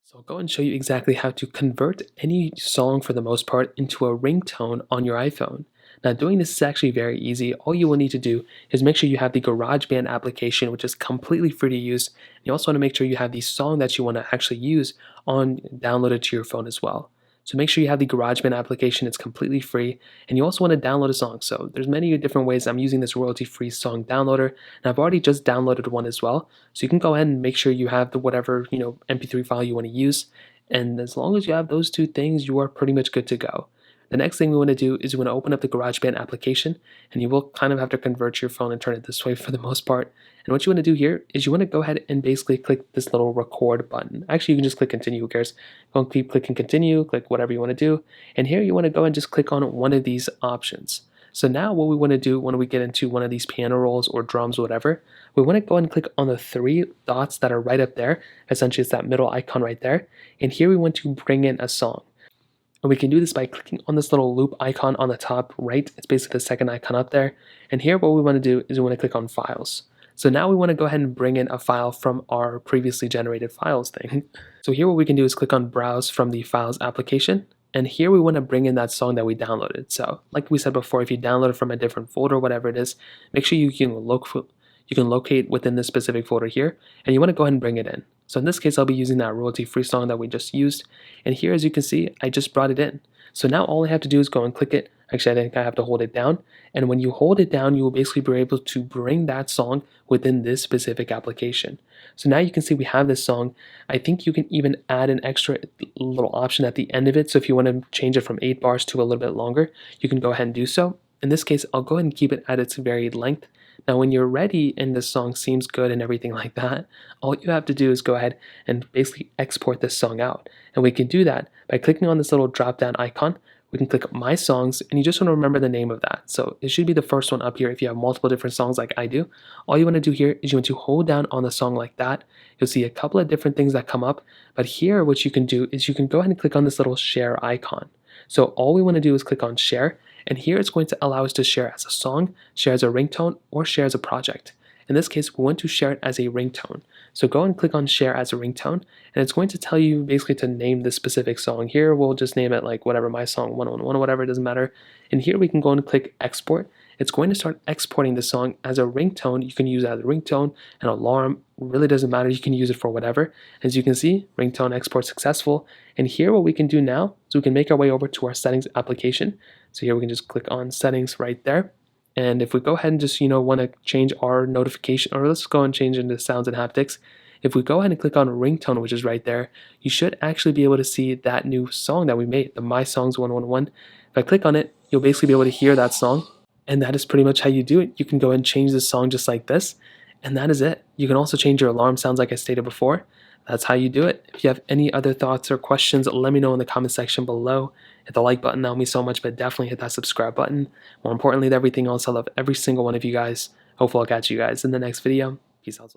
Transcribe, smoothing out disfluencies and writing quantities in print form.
So I'll go and show you exactly how to convert any song for the most part into a ringtone on your iPhone. Now doing this is actually very easy. All you will need to do is make sure you have the GarageBand application, which is completely free to use. You also want to make sure you have the song that you want to actually use on downloaded to your phone as well. So make sure you have the GarageBand application. It's completely free, and you also want to download a song. So there's many different ways. I'm using this royalty-free song downloader, and I've already just downloaded one as well. So you can go ahead and make sure you have the whatever MP3 file you want to use, and as long as you have those two things, you are pretty much good to go. The next thing we want to do is we want to open up the GarageBand application, and you will kind of have to convert your phone and turn it this way for the most part. And what you want to do here is you want to go ahead and basically click this little record button. Actually, you can just click continue, who cares? Go and keep clicking continue, click whatever you want to do. And here you want to go and just click on one of these options. So now what we want to do when we get into one of these piano rolls or drums or whatever, we want to go and click on the three dots that are right up there. Essentially, it's that middle icon right there. And here we want to bring in a song. And we can do this by clicking on this little loop icon on the top right. It's basically the second icon up there. And here what we want to do is we want to click on files. So now we want to go ahead and bring in a file from our previously generated files thing. So here what we can do is click on browse from the files application. And here we want to bring in that song that we downloaded. So like we said before, if you download it from a different folder, whatever it is, make sure you can locate within this specific folder here, and you want to go ahead and bring it in. So in this case, I'll be using that royalty-free song that we just used. And here, as you can see, I just brought it in. So now all I have to do is go and click it. Actually, I think I have to hold it down. And when you hold it down, you will basically be able to bring that song within this specific application. So now you can see we have this song. I think you can even add an extra little option at the end of it. So if you want to change it from 8 bars to a little bit longer, you can go ahead and do so. In this case, I'll go ahead and keep it at its varied length. Now, when you're ready and this song seems good and everything like that, all you have to do is go ahead and basically export this song out. And we can do that by clicking on this little drop-down icon. We can click My Songs, and you just want to remember the name of that. So it should be the first one up here if you have multiple different songs like I do. All you want to do here is you want to hold down on the song like that. You'll see a couple of different things that come up. But here, what you can do is you can go ahead and click on this little share icon. So all we want to do is click on share, and here it's going to allow us to share as a song, share as a ringtone, or share as a project. In this case, we want to share it as a ringtone. So go and click on share as a ringtone, and it's going to tell you basically to name this specific song. Here we'll just name it like whatever, my song 111 or whatever, it doesn't matter. And here we can go and click export. It's going to start exporting the song as a ringtone. You can use it as a ringtone, an alarm, really doesn't matter. You can use it for whatever. As you can see, ringtone export successful. And here what we can do now is we can make our way over to our settings application. So here we can just click on settings right there. And if we go ahead and just, want to change our notification, or let's go and change into sounds and haptics. If we go ahead and click on ringtone, which is right there, you should actually be able to see that new song that we made, the My Songs 111. If I click on it, you'll basically be able to hear that song. And that is pretty much how you do it. You can go and change the song just like this. And that is it. You can also change your alarm sounds like I stated before. That's how you do it. If you have any other thoughts or questions, let me know in the comment section below. Hit the like button, that would mean so much, but definitely hit that subscribe button. More importantly than everything else, I love every single one of you guys. Hopefully I'll catch you guys in the next video. Peace out.